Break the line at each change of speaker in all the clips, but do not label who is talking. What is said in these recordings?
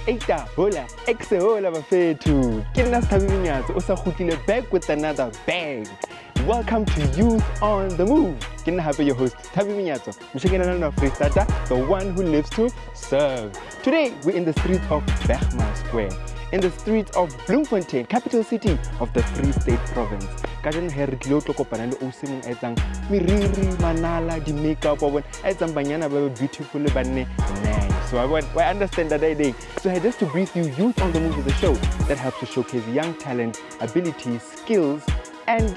Eita, hola, hola bafethu. Ke nna Thabi Vinyatso, o sa kgutlile back with another bang. Welcome to Youth on the Move. Ke nna hape your host Thabi Vinyatso. Mshikelana na Freestata, the one who lives to serve. Today we're in the streets of Bergman Square, in the streets of Bloemfontein, capital city of the Free State Province. Kajeno he re tlile go kopana le Osimong a etsang meriri, manala, di makeup wa bona, a etsang banyana ba beautiful le banne nice. So I understand that idea. So I just to brief you, Youth on the Move is a show that helps to showcase young talent, abilities, skills, and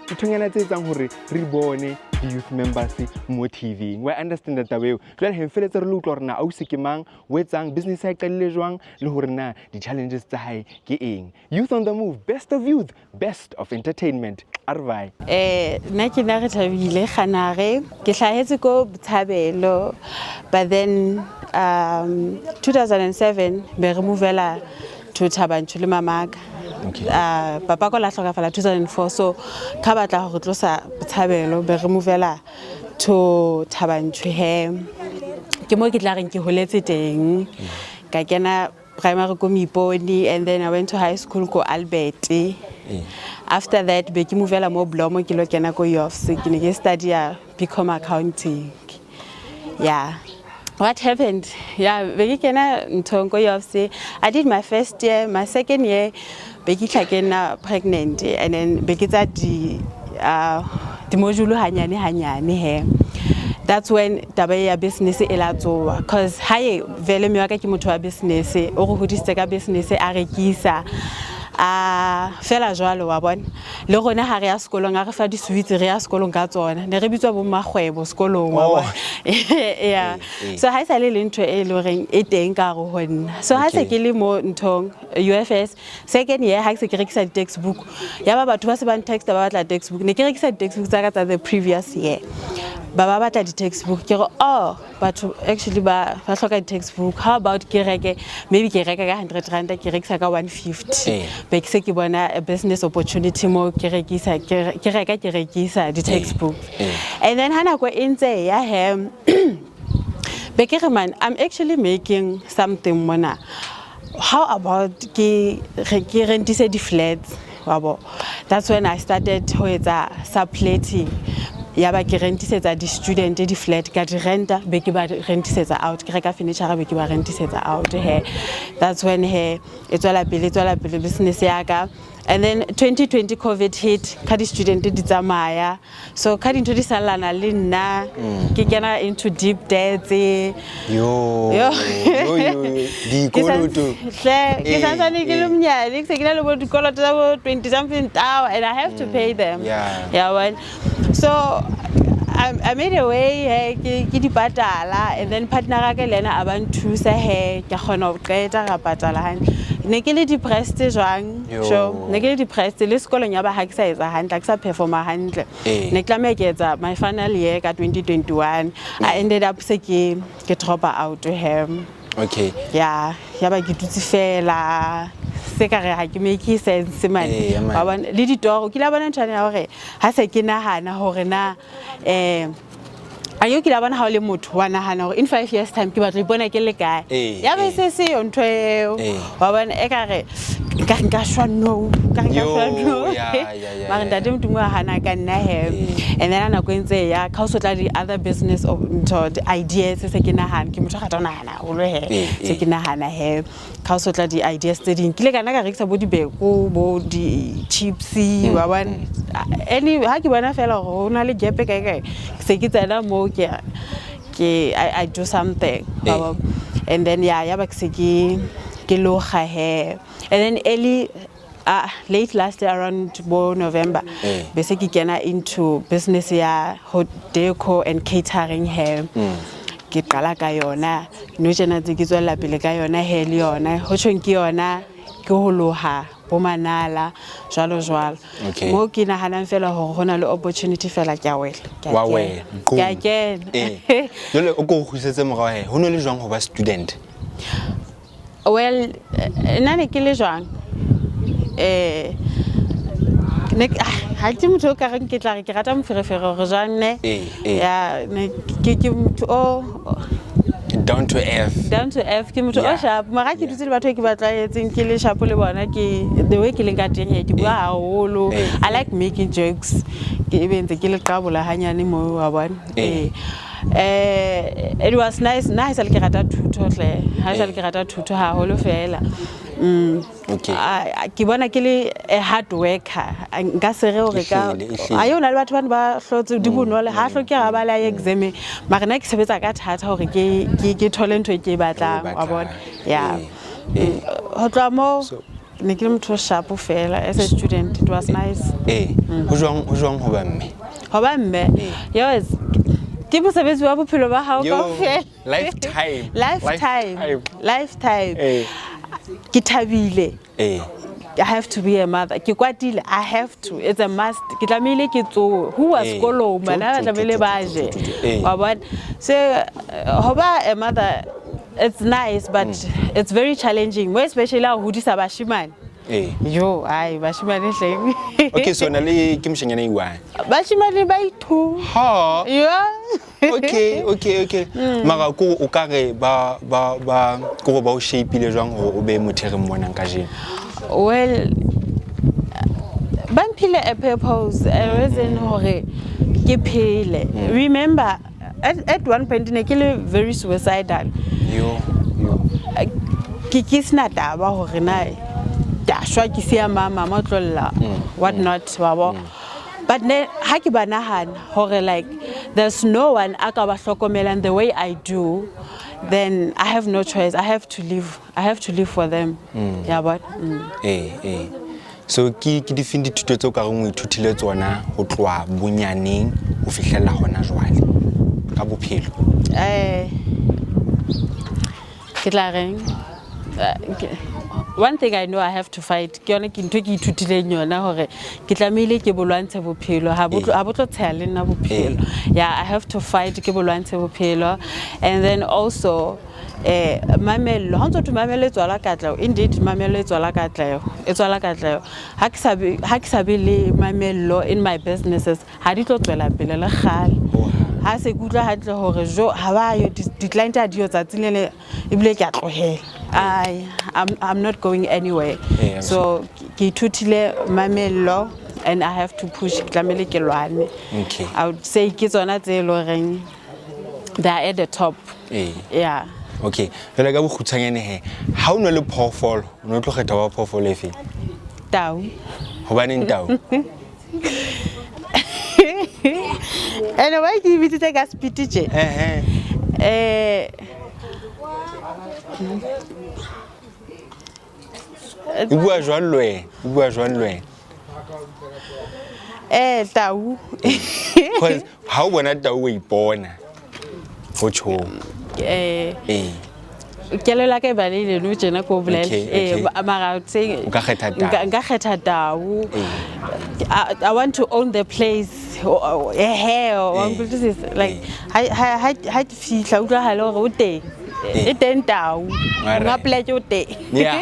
dithonyana tse etsang hore re bone the youth members mo TV. We understand that way. Jwale he feletse re le utlwa hore na ausi ke mang, o etsang business ya qadile jwang le hore na di challenges tsa hae ke eng. Youth on the Move, best of youth, best of entertainment. Arvai.
Nna ke na re Thabile Kganare, ke hlahetse ko Botshabelo, but then 2007 be re movela to Thabanchu le Mamaka.
Okay.
Papa ko la hlokafala 2004, so ka batla go tlosa Botshabelo be re movela to Thabanchu he. Ke mo ke tla reng ke holetse teng. Ka kena primary ko Miponi, and then I went to high school ko Albert. After that be ke movela mo Blomo ke lo kena ko UFC ke ne ke study BCom accounting. Yeah. What happened? Yeah, be ke kena ntong ko UFC. I did my first year, my second year be ke tlakena pregnant, and then be ke tsa di module hanyane he. That's when taba ya business e la tsoa, because hae vele me wa ka ke motho wa business o go hodisitse ka business a rekisa fela jwalo wa bona le gona ha re ya sekolong a re fa di sweets re ya sekolong ka tsona ne re bitswa bo magwebo sekolong wa bona. Yeah, so ha isa le ntho e le reng e teng ka go honna, so ha se ke le mo ntong UFS second year ha se ke rekisa di textbook ya ba batho ba se ba text ba batla textbook ne ke rekisa di textbook tsa ka tsa the previous year ba batla di textbook ke go batho actually ba hloka di textbook, how about ke reke maybe ke reka ka 100 rand ke rekisa ka 150 be ke se ke bona a business opportunity mo ke rekisa di textbook. And then hana go intse ya hem be ke re man I'm actually making something mona, how about ke rentise di flats wabo. That's when I started ho etsa subletting. Ya ba ke rentisetsa di student di flat ka di renta be ke ba rentisetsa out ke reka furniture be ke ba rentisetsa out he. That's when he e tswela pele business ya ka. And then 2020 COVID hit, ka di student di tsamaya, so ka dintho di salana le nna ke kena into deep debts
yo dikoloto
ke santsane ke le mnyane ke se ke na le bo dikoloto tsa bo 20 something tao, and I have to pay them. Yeah, well, so I made a way ke di patala, and then partner ga ke lena a ba nthusa he ke khona go qeta ga patala hane ne ke le depressed jwang so ne ke le depressed le sekolong ya ba ha ke sa etsa hantle ke sa performa hantle ne ke tla ke etsa my final year ka 2021 I ended up se ke drop out to him.
Okay.
Yeah, ya ba ke dutse fela se ka re ha ke make sense man ba bona le ditoro ke la bona ntshane ya hore ha se ke nahana hore na ayo ke la bona ha o le motho wa nahana hore in 5 years time ke batla ipona ke le kae ya be se se ntho eo wa bona e ka re nka shwa no ba nda dem tungwa hana ka nna he. And then ana go ntse ya ka o sotla di other business of the ideas se ke nahana ke motho ga tona hana o le he se ke nahana he ka o sotla di ideas tse ding ke le kana ka rekisa bo dibeko bo di chips wa bona any ha ke bona fela go na le gap kae se ke tsena mo I do something and then ya ba se ke loga he. And then early late last year around November bese ke kena into business ya hot deco and catering he. Ke qala ka yona no tsena tse ke tswela pele ka yona he le yona ho tshweng ke yona ke ho loha bo manala jwalo mo ke nahanang fela hore hona le opportunity fela ke a wela ke a kena
jole o go khusetse mo ga he ho no le jwang ho ba student.
Well nane ke le jwang ne ha ke motho ka reng ke tla re ke rata moferefere re jwanne ya ne ke motho
down to earth.
Down to earth. Ke motho o
Yeah.
sharp. Mara ke dutse le batho e ke ba tlwaetseng ke le sharp le bona ke the way ke leng ka teng ke bua haholo. I like making jokes. Ke ebe ntse ke le qabola hanyane mo wa bona. It was nice. Nice le ke rata thuto hle. Ha le ke rata thuto haholo fela.
Okay.
Ke bona ke le a hard worker. Nka se re hore ka ayo na le batho bana ba hlotse di bonole ha hloke ga ba la exam mara nna ke sebetsa ka thata hore ke thole ntho e ke batlang wa bona yeah ho tloha mo ne ke le motho sharp fela as a student it was nice
ho jwang ho ba mme
yes ke mosebetsi wa bophelo ba hao kaofela lifetime ke thabile I have to be a mother. Ke kwatile, I have to. It's a must. Ke tlamehile ke tsowe. Who was kolo bana ba tlamehile ba je. Wa bona. So hoba a mother it's nice but it's very challenging. More especially ha hodisa bashimane. Yo, ai bashimane hleng.
Okay, so na le ke mshanyana iwa.
Bashimane ba ithu.
Ha.
Yeah.
Okay. Mara ko o ka re ba ko ba o shape le jwang o be mothere mmonang ka jeno.
Well, Bampile a purpose, a reason hore ke phele. Remember, at one point I was very suicidal.
Yo.
Ke sna taba hore na ya shwa ke sia mama motlolla what not wa but ne ha ke banahana hore like there's no one a ka ba hlokomelang the way I do, then I have no choice. I have to live for them. Yeah, but
so ke di findi thuto tse o ka reng o ithutile tsona go tloa bonyaneng o fihlella hona jwale ka bophelo.
Ke tla reng one thing I know I have to fight ke yone ke ntwe ke ithutileng yona hore ke tlamehile ke bolwantshe bophelo ha botlo tsaya le nna bophelo. Yeah, I have to fight ke bolwantshe bophelo. And then also mamello ha ntse tu mamello etswala katleo indeed mamello etswala katleo ha ke sabe le mamello in my businesses ha di tlo tswela pele le khale ha se kutla hantle hore jo ha ba yo di client a dio tsatsing le ebile ke a tlohela. I'm not going anywhere. So ke ithutile mamello and I have to push tlamele ke lwane.
Okay.
I would say ke tsona tse lo reng they are at the top. Yeah.
Okay, jwale ka bokgutshwanyane he ha o no le phofolo o no tlo kgetha wa phofolo e feng?
Tau.
Hobaneng tau?
And why do you visit ka spiti je?
O bua jwang lwe?
Tau.
Because ha o bona tau o ipona ho tjho.
Kelo la ke balile no tjena ko bolele mara saying
nka
kgetha tau. I want to own the place. This is like ha fihla utlwa halo gore o teng e teng tau nga pleke o teng.
Yeah.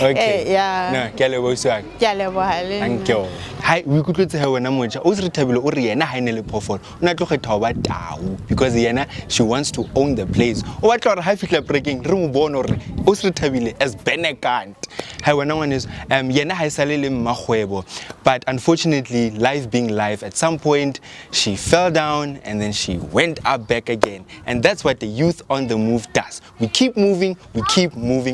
Okay.
Yeah.
No, ke a leboha.
Ke a leboha le.
Thank you. Hai o ikutlwetse ha wena motjha o se re thabile o re yena ha ene le phofolo o na tlo kgetha ba tau because yena she wants to own the place o batla gore ha fihla breaking re mo bona hore o se re thabile as Benekant. Hai wena one is yena ha isale le mmagwebo but unfortunately life being life at some point she fell down and then she went up back again and that's what the youth on the move does. We keep moving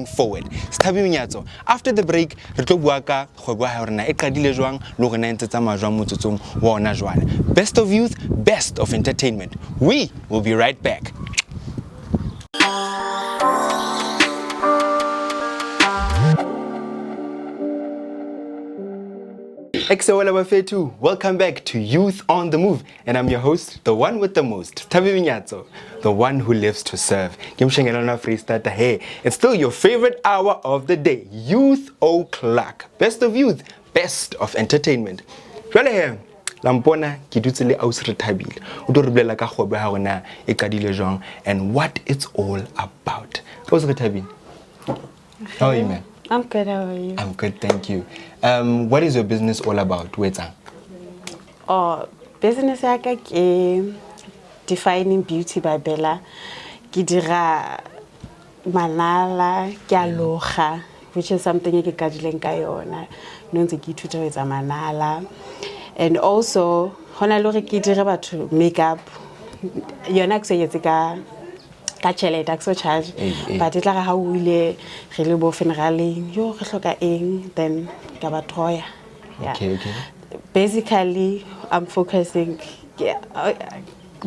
forward. Sthabi Mnyatso, after the break re tlo bua ka kgwebo ya rona e qadile jwang le go na ntse tsa majwa motsotsong wa ona jwale. Best of youth, best of entertainment. We will be right back. Exawela Bafetu, welcome back to Youth on the Move, and I'm your host, the one with the most, Thabi Mnyatso, the one who lives to serve. Hey, it's still your favorite hour of the day, Youth O'Clock. Best of youth, best of entertainment. Jwale he, Lampona ke dutse le ausi re thabile. O tlo re bolela ka kgwebo ya rona e qadile jwang and what it's all about. Ausi re thabile. How are you, man?
I'm good, how are you?
I'm good, thank you. What is your business all about? Business yaka ke Defining Beauty by Bella.
ke dira manala ke a loga, which is something e ke kadileng ka yona no ntse ke ithuta ho etsa manala. And also hona le hore ke dire batho makeup yona ke se etse ka tšhelete a ke so charge, but e tla ga o ile re le bo funeraleng yo re hloka eng, then ka ba troya.
Okay.
Basically I'm focusing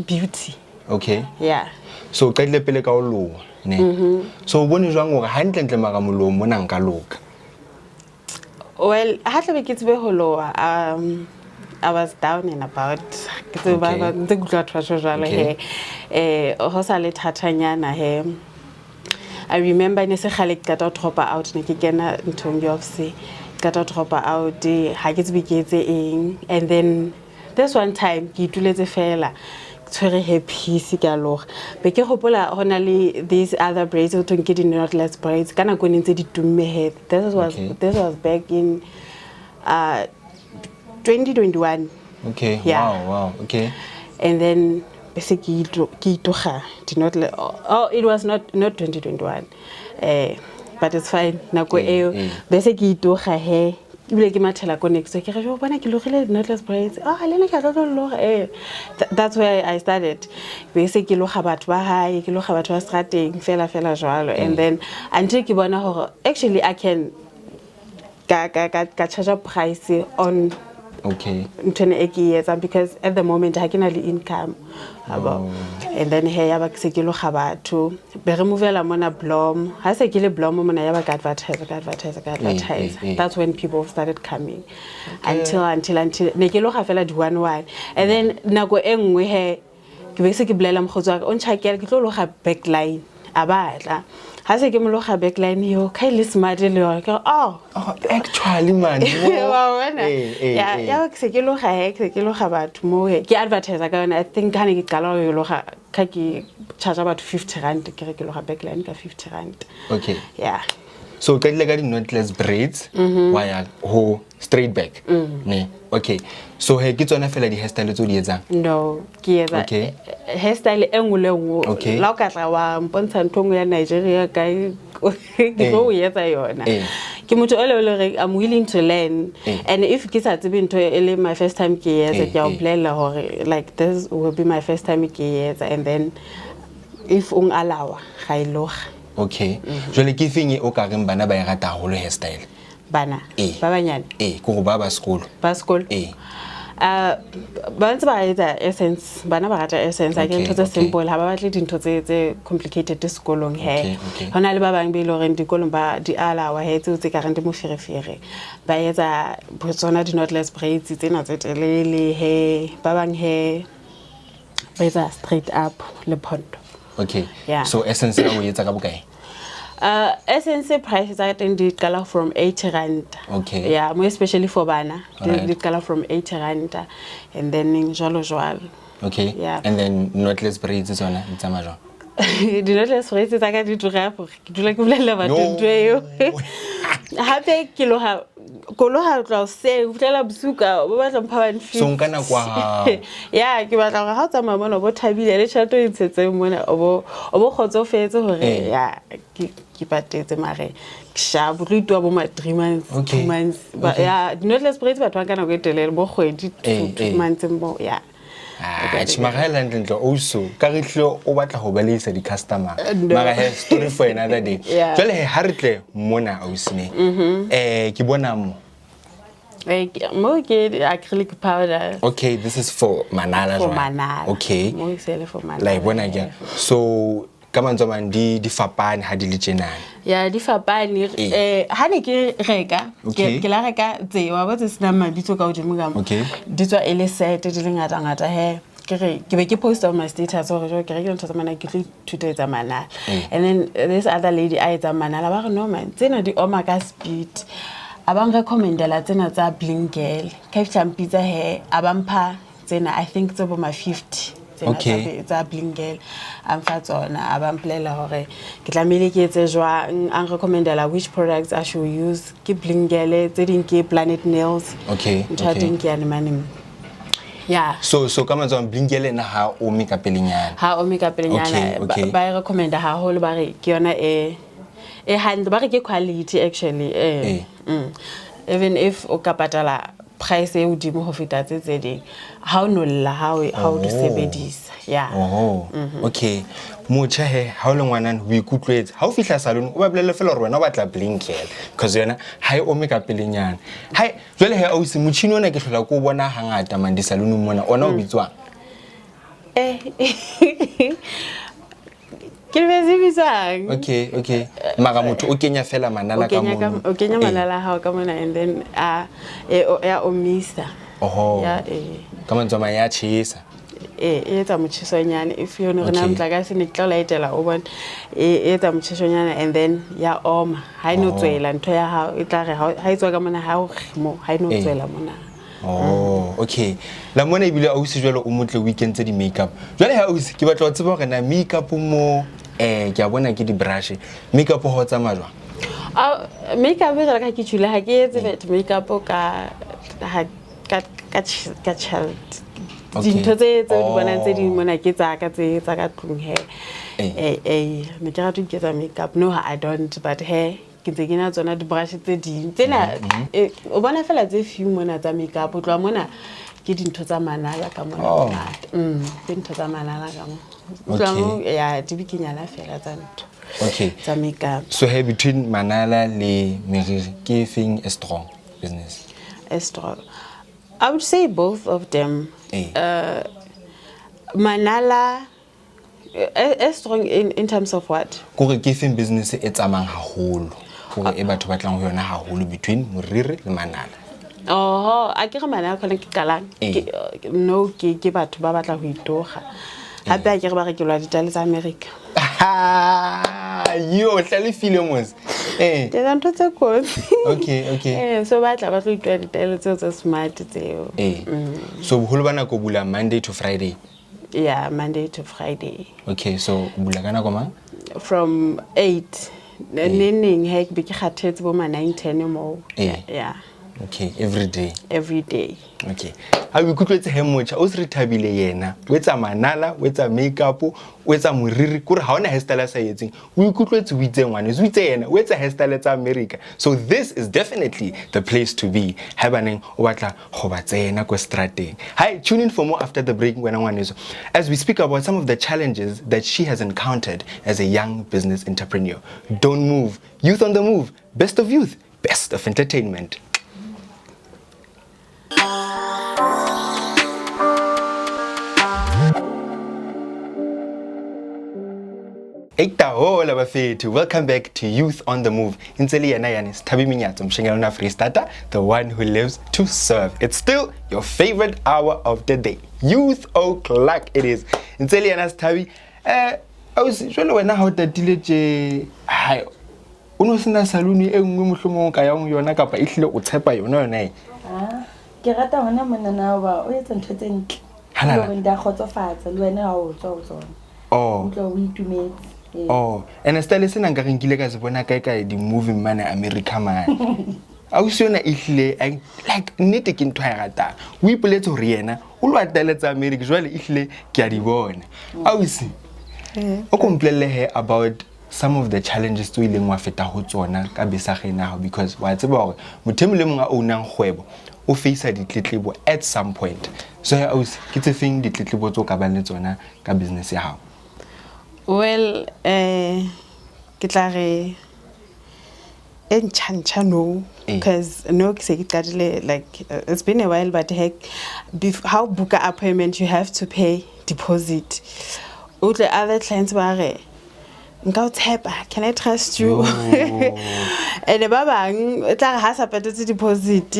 beauty.
Okay.
Yeah.
So ka ile pele ka o loa ne. So o bone jwang hore ha ntle mara molomo mona nka loka?
Well, ha tlabe ke tsebe ho loa, I was down and about. Ke tsebe ba ntse ke tla thwa jwale he. Ho sa le thatanyana he. I remember ne se khale ke ka drop out ne ke kena ntong of se ka drop out ha ke tsebe ke etse eng, and then this one time ke ituletse fela tshwere happy ka loga be ke gopola hona le these other braids o tong ke di knotless braids kana go ntse di tumme he. This was back in 2021.
Okay.
Yeah.
Wow. Okay.
And then basically did not it was not 2021, but it's fine nako eo basically he ibile ke mathela ko next ke re bona ke logile knotless braids lena ke tlo loga that's where I started basically loga batho ba hae ke loga batho ba strateng fela jwalo. And then until ke bona hore actually I can ka charge a price on because at the moment I can only income and then here ba se ke lo ga batho be re movela mona Blom ha se ke le Blom mona ya ba ka advertise. That's when people started coming until ne ke lo ga fela di 1 and then nako engwe he ke be se ke blela mogotso o nchakela ke tlo lo ga backline a batla ha se ke mo lo ga backline yo ka ile smart le yo ke
actually man
ya ke se ke lo ga batho mo ke advertise ka yona. I think ha ne ke qala yo lo ga ka ke charge about 50 rand ke re ke lo ga backline ka 50 rand.
Okay.
Yeah.
So ka ile ka di knotless braids wa ya ho straight back ne. Okay. So he ke tsona fela di hairstyle tso di etsang?
No, ke etsa hairstyle engwe la ka tla wa mpontsha nthong ya Nigeria ka ke go etsa yona. Ke motho o le I'm willing to learn, and if ke sa tsebe ntho ele my first time ke etsa ke a bolela hore like this will be my first time ke etsa, and then if alawa ga iloga.
Okay. Jole ke feng o ka reng bana ba e rata haholo hairstyle?
Bana ba banyane
go ba school
ba ntse ba etsa essence, bana ba rata essence a ke ntho tse simple ha ba batle dintho tse complicated sekolong he. Hona le ba bang be ile hore dikolong ba di alawa he tse ka reng di mo ferefere ba etsa botsona di knotless braids tsena tse telele he, ba bang he ba etsa straight up le pondo.
Okay. Yeah. So essence a o etsa ka bokae?
Essence prices are qala from 80 rand.
Okay.
Yeah, more especially for bana. They qala from 80 rand, and then jwalo.
Okay.
Yeah.
And then knotless braids is on it's amajo.
The knotless braids is aga di tura for ke dula ke bolela batho ntwe yo. Hape ke lo ha koloha tla se o tlela busuka o batla mpha 150.
So nka na kwa
yeah, ke batla ga tsa mama bo thabile le tšhelete e ntshetseng mona o bo khotsofetse hore ya ke patetse mare sha botlo bo ma 3 months 2 months but yeah knotless braids batho ba kana go etelele bo kgwedi 2 months mo yeah.
Chimagela ndlo also ka re hlo o batla ho balisa di customer mara he story for another day. Jole he haritle mona ausine ke bona mo
ke acrylic powder.
Okay, this is for manala.
For manala.
Okay.
Mo sele for manala.
Like bona ke so ka mantswe man di fapane ha di le tjenana.
Yeah, di fapane ha ne ke reka ke la reka tse wa botse sina mabitso ka hodimo ga mo di tswa ele set di le ngata he ke be ke post on my status hore ke re ke ntse mana ke tlo thuto tsa manala, and then this other lady a etsa manala ba re no man tsena di oma ka speed abang recommendela tsena tsa bling girl ka pizza he abampha tsena I think tso bo ma 50. It's a bling girl am fa tsona abamplela hore ke tlamele ke etse jwang an recommendela which products I should use ke bling girl tse ding ke Planet Nails
okay
ke ya mane Yeah.
So ka mantswe blinkele na ha o me ka pelenyana.
Ha o me ka pelenyana
Okay.
ba recommend haholo ba re ke yona e handle ba re ke quality actually even if o ka patala price e hodimo ho feta tse ding ha o nolla ha o di sebedisa
Okay motjha he ha o le ngwanana o ikutlwetse ha o fihla salon o ba bolelle fela hore wena o batla blinkele because yona ha e ome ka pelenyana hai jwale he o se motjhini ona ke hlola ko bona hangata man di salon mona ona o bitswang
ke bezibisang
okay mara motho o kenya fela manala ka mona
o kenya manala ha ka mona and then ya omisa
ya ka mantswe ya tshisa
etsa motjhisonyana if you know rena motlakase ne tla laetela o bona etsa motjhisonyana and then ya oma ha ino tswela ntho ya hao e tla re ha itswa ka mona ha o mo ha ino tswela mona
okay la mona e bile a o se jwalo o motle weekend tse di makeup jwale ha o se ke batla o tseba hore na makeup mo ke a bona ke di brush makeup ho tsamaya jwang
makeup e ka ke tshula ha ke etse makeup ka child dintho tse di bonang tse di mona ke tsa ka tlung he ne ke rata ke tsa makeup no I don't but he ke ntse ke na tsona di brush tse ding tsena o bona fela tse few mona tsa makeup o tloa mona ke dintho tsa manala ka mona dintho tsa manala ka mona ya di bikinyana fela tsa ntho tsa makeup
so hey between manala le meriri ke thing a strong business
strong I would say both of them manala strong in terms of what
kore ke thing business e tsamang haholo kore e batho ba tlang ho yona haholo between moriri le manala
a ke re manala khona ke kalang no ke batho ba batla ho itoga hape a ke re ba re ke lwa ditale tsa America
yo hlalefile mos
ke ntho tse kotsi
okay
so batla ba tlo itwa ditale tse smart tseo
so boholo bana go bula Monday to Friday
Monday to Friday
okay so bula kana go mang
from 8 neng he ke be ke kgathetse bo ma 9-10 mo okay
every day okay ha o ikutlwetse he motjha o se re thabile yena o etsa manala o etsa makeup o etsa moriri kore ha ona hairstyle sa yetseng o ikutlwetse o itse ngwane o itse yena o etsa hairstyle tsa America so this is definitely the place to be habaneng o batla go ba tsena ko strateng hi tune in for more after the break when ngwaneso as we speak about some of the challenges that she has encountered as a young business entrepreneur. Don't move. Youth on the Move, best of youth, best of entertainment. Welcome back to Youth on the Move. Intseli yana yani Sithabi Minyatso Mshengelona Freestata, the one who lives to serve. It's still your favorite hour of the day. Youth O'Clock it is. Intseli yana Sithabi jwale wena ha o tatile tje hai o no sena saluni e nngwe mohlomong ka ya yona kapa e hlile o tshepa yona
ke rata hona mona na ba o etsa ntho tse ntle le nda khotsofatsa le wena ha o tswa o tsona ntlo o itumetse
and style sena nka re nkile ka se bona kae di movie man America man a o siona e hlile like nnete ke ntho ya rata o ipoletse hore yena o lo ateletsa America jwale e hlile ke a di bona a o se o komplelle he about some of the challenges to ileng wa feta ho tsona ka besagena because wa tseba hore mothemo le mong a ownang kgwebo o face ditletlebo at some point so ya o ke tse feng ditletlebo tso ka bang le tsona ka business ya hao
well ke tla re no because no ke se ke qadile like it's been a while but heck how book an appointment you have to pay deposit utle other clients ba re nka o tshepa can I trust you and ba bang o tla ha sa patetse deposit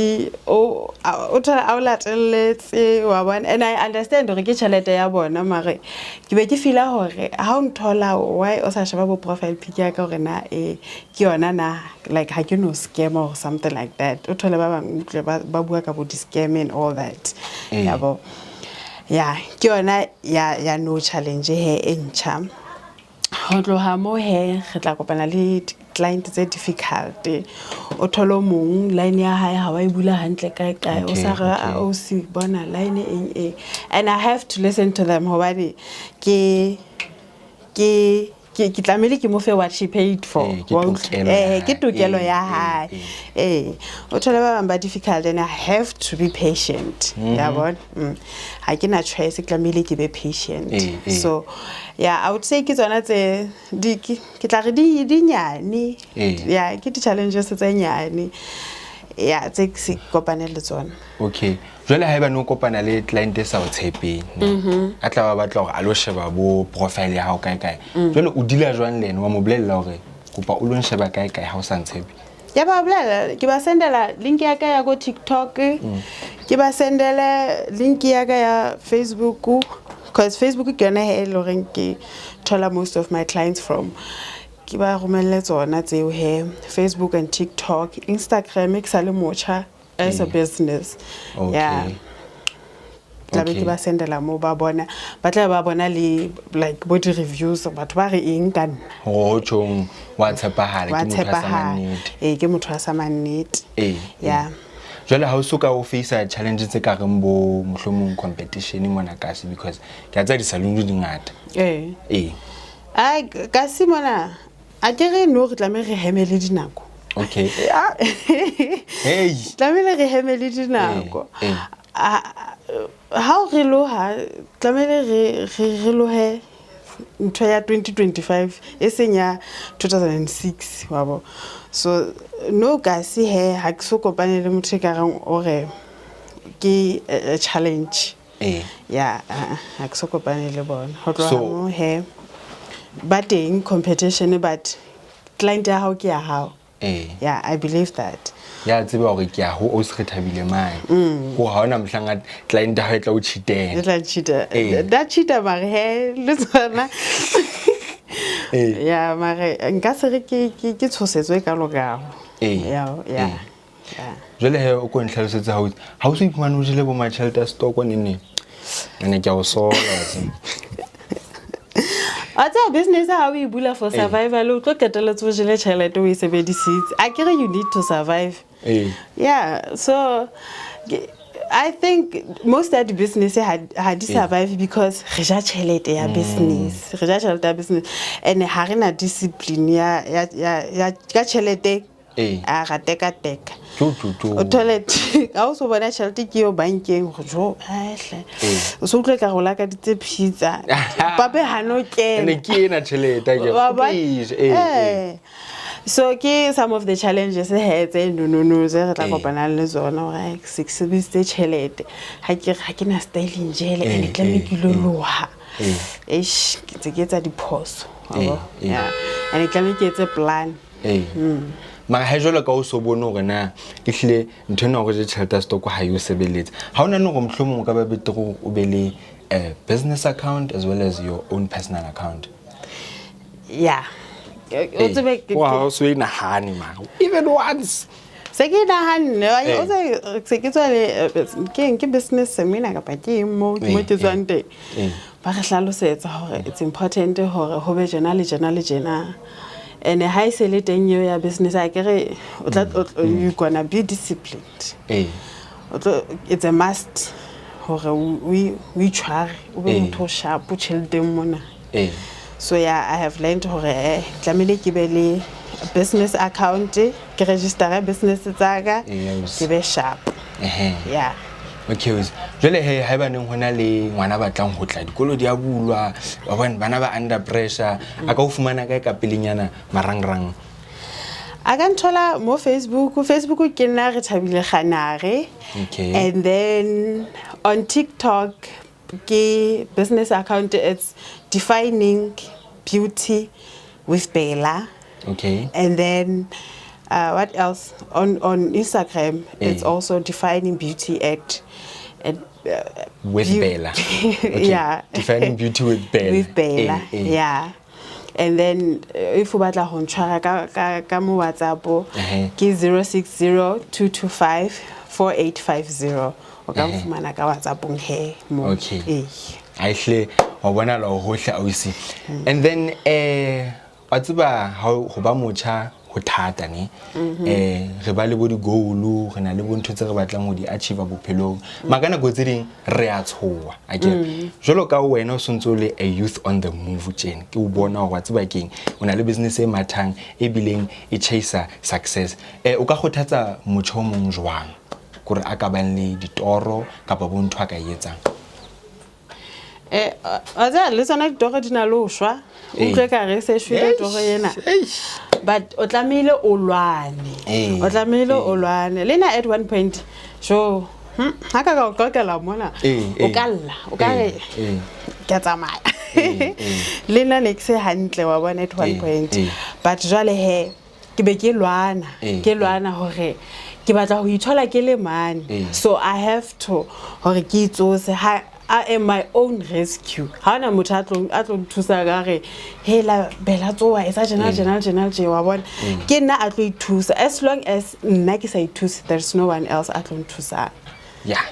o thola a o latelletse wa bona and I understand hore ke tšhelete ya bona mare ke be ke fila hore ha o nthola why o sa sheba bo profile pic ya ka hore na ke yona na like ha ke no scam or something like that o thola ba bang utle ba bua ka bo scam and all that yabo ke yona ya no challenge he entcha ho tloha mo he re tla kopana le client tse difficult o thole mong line ya hae ha wa e bula hantle kae o sa re o si bona line eng and I have to listen to them hobane ke tlamehile ke mo fe what she paid for ke tokelo ya hae o thole ba bang ba difficult and I have to be patient ya bona ha ke na choice ke tlamehile ke be patient so yeah I would say ke tsona tse ke tla re di nyane yeah ke di challenges tse nyane yeah tse se kopane le tsona
okay jwale ha eba no kopana le client e sa o tshepeng a tla ba batla hore a lo sheba bo profile ya hao kae jwale o dila jwang lena wa mo bolella hore kopa o lo nsheba kae ha o sa ntshepe
ya ba bolela ke ba sendela link ya ka ya go TikTok ke ba sendele link ya ka ya Facebook because Facebook ke yona he lo reng ke thola most of my clients from ke ba romelle tsona tseo he Facebook and TikTok Instagram ke sa le mocha as a business yeah tlabe ke ba sendela mo ba bona ba tla ba bona le like body reviews batho ba re eng ka nna
tjong wa tshepahala ke motho a sa mannete
ke motho a sa mannete yeah
jwale ha o soka o face challenges tse ka reng bo mohlomong competition mona kasi because ke a tsa di salon di ngata
ai ka si mona a ke re no re tlamele re hemele dinako
okay
hey tlamele re hemele dinako how re loha tlamele re lohe ntho ya 2025 esenya 2006 wabo so no guys he ha ke so kopane le motho ka reng ore ke a challenge yeah ha ke so kopane le bona ho tloha mo he but in competition but client ya hao ke ya hao yeah I believe that
ya tsebe hore ke ya ho o se thabile mai ho ha ona mhlanga client ha etla o cheater
that cheater mare he le tsona yeah mare nka se re ke tshosetswe ka lokago yeah
jwale he o ko ntlhalosetsa ha o se iphumana o jile bo ma shelter stock nene ke a o sola
Ata business how we bula for survival o tlo ketela tso jele chelete o sebedisitse akere you need to survive yeah so I think most of the business had survive because re ja chelete ya business re ja chelete ya business and ha rena discipline ya ka chelete a ga teka o toilet a o so bona chelete ke yo bankeng go jo ahle o so utlwe ka go laka ditse pizza pape ha no kena
ke ena chelete
please so ke some of the challenges he tse no ze re tla kopana le zona gore six biste chelete ha ke na styling jele and ke me ke loloha ke tsa diphoso yeah and ke me ke tse plan
ma ha jolo ka o so bone hore na ehlile ntho ena go je chelter stock ha yo sebeletse ha ona no go mhlomo ka ba betro o be le business account as well as your own personal account
yeah o tsebe ke
wow so ina hani ma even once
se ke na hanne o se ke tswale ke business seminar ka pa ke mo ke tswante ba re hlalosetsa hore it's important hore ho be jena le jena and high sale teng yo ya business a kere you gonna be disciplined it's a must hore we try o be motho sharp o chelete mona so yeah I have learned hore tlamele ke be le business account ke register business tsaka ke be sharp yeah
okay jole he ha ba neng hona le ngwana batlang ho tla dikolo di a bulwa ba bona bana ba under pressure aka o fumana kae ka pelenyana marangrang
a ka nthola mo Facebook ke nna re thabile ganare and then on TikTok ke business account it's defining beauty with Bella and then what else on Instagram it's also defining beauty at
with Bella
yeah
defining beauty with Bella
yeah and then if you batla ho ntshwara ka mo WhatsApp ke 0602254850 o ka mfumana ka WhatsApp he mo
aihle wa bona la hohle a ise. And then wa tseba ho ba motjha ho thata ne re ba le bo di goal re na le bo ntho tse re batlang ho di achieve bophelong magana go tsering re a tshoa akere jolo ka wena o sontso le a youth on the move tjena ke o bona wa tseba keng o na le business e mathang e bileng e chase success o ka khothatsa motjha o mong jwang gore a ka bang le ditoro ka ba bo ntho a ka etsang
aza le tsona ditoro di na le ho shwa o tle ka re se shwile toro yena but o tlamehile o lwane lena at one point so ha ka o kokela mona o kalla o ka re ke tsamaya lena ne ke se hantle wa bona at one point but jwale he ke be ke lwana hore ke batla ho ithola ke le mane so I have to hore ke itsose I am my own rescue. Hana motho a tlo thusa ka re hela bela tsoa etsa general je wa bona ke nna a tlo ithusa as long as nna ke sa ithusa there's no one else a tlo nthusa.
Yeah.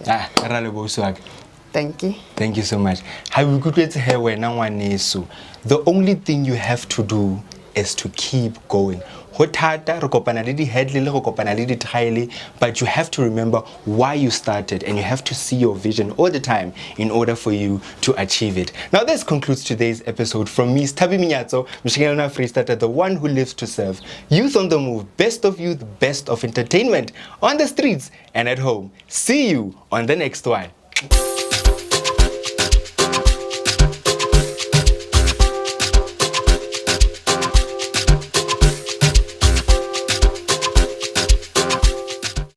Ra le bo swag.
Thank you
so much. Ha we kutletse he wena ngwaneso. The only thing you have to do is to keep going. Hotata re kopana le di headle le go kopana le di trial, but you have to remember why you started and you have to see your vision all the time in order for you to achieve it. Now this concludes today's episode from me, Thabi Minyatso, Mshikelana Freestata, the one who lives to serve. Youth on the move, best of youth, best of entertainment on the streets and at home. See you on the next one.